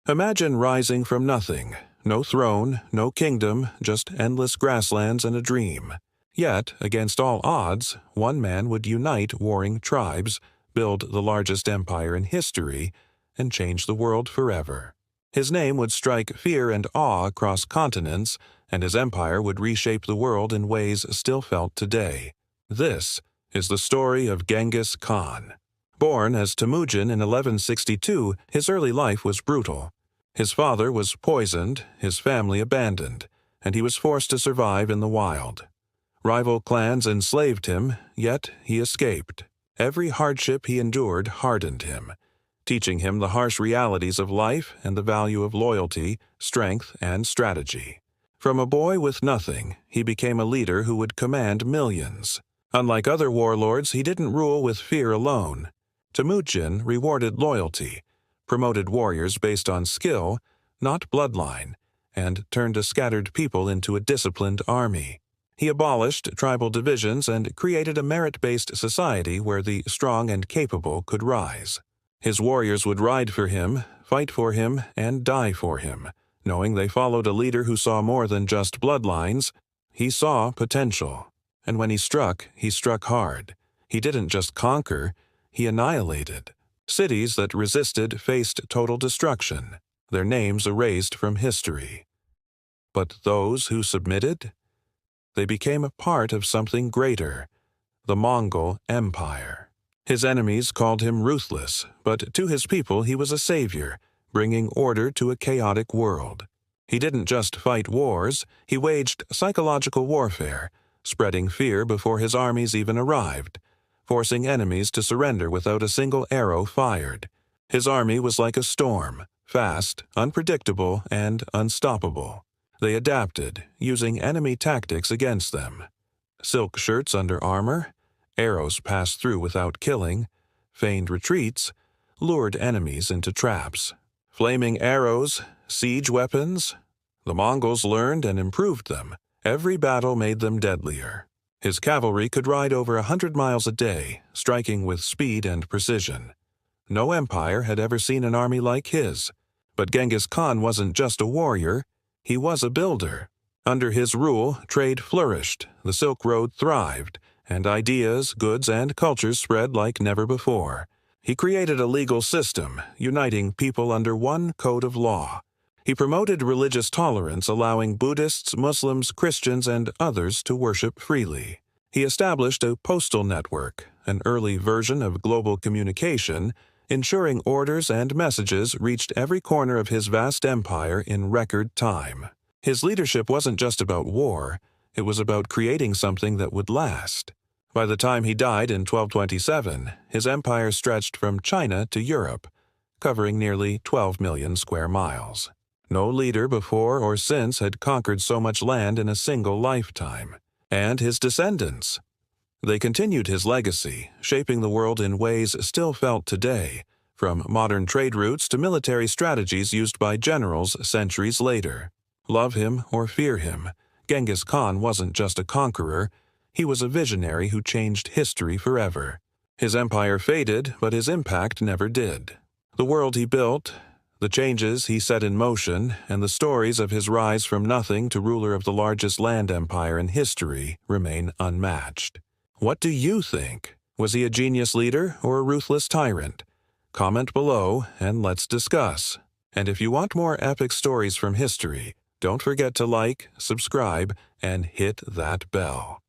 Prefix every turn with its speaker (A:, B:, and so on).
A: Imagine rising from nothing. No throne, no kingdom, just endless grasslands and a dream. Yet, against all odds, one man would unite warring tribes, build the largest empire in history, and change the world forever. His name would strike fear and awe across continents, and his empire would reshape the world in ways still felt today. This is the story of Genghis Khan. Born as Temujin in 1162, his early life was brutal. His father was poisoned, his family abandoned, and he was forced to survive in the wild. Rival clans enslaved him, yet he escaped. Every hardship he endured hardened him, teaching him the harsh realities of life and the value of loyalty, strength, and strategy. From a boy with nothing, he became a leader who would command millions. Unlike other warlords, he didn't rule with fear alone. Temujin rewarded loyalty, promoted warriors based on skill, not bloodline, and turned a scattered people into a disciplined army. He abolished tribal divisions and created a merit-based society where the strong and capable could rise. His warriors would ride for him, fight for him, and die for him, knowing they followed a leader who saw more than just bloodlines. He saw potential. And when he struck hard. He didn't just conquer, he annihilated. Cities that resisted faced total destruction, their names erased from history. But those who submitted? They became a part of something greater, the Mongol Empire. His enemies called him ruthless, but to his people he was a savior, bringing order to a chaotic world. He didn't just fight wars, he waged psychological warfare, spreading fear before his armies even arrived, forcing enemies to surrender without a single arrow fired. His army was like a storm, fast, unpredictable, and unstoppable. They adapted, using enemy tactics against them. Silk shirts under armor, arrows passed through without killing, feigned retreats, lured enemies into traps. Flaming arrows, siege weapons. The Mongols learned and improved them. Every battle made them deadlier. His cavalry could ride over 100 miles a day, striking with speed and precision. No empire had ever seen an army like his. But Genghis Khan wasn't just a warrior, he was a builder. Under his rule, trade flourished, the Silk Road thrived, and ideas, goods, and cultures spread like never before. He created a legal system, uniting people under one code of law. He promoted religious tolerance, allowing Buddhists, Muslims, Christians, and others to worship freely. He established a postal network, an early version of global communication, ensuring orders and messages reached every corner of his vast empire in record time. His leadership wasn't just about war, it was about creating something that would last. By the time he died in 1227, his empire stretched from China to Europe, covering nearly 12 million square miles. No leader before or since had conquered so much land in a single lifetime. And his descendants. They continued his legacy, shaping the world in ways still felt today, from modern trade routes to military strategies used by generals centuries later. Love him or fear him, Genghis Khan wasn't just a conqueror, he was a visionary who changed history forever. His empire faded, but his impact never did. The world he built, the changes he set in motion, and the stories of his rise from nothing to ruler of the largest land empire in history remain unmatched. What do you think? Was he a genius leader or a ruthless tyrant? Comment below and let's discuss. And if you want more epic stories from history, don't forget to like, subscribe, and hit that bell.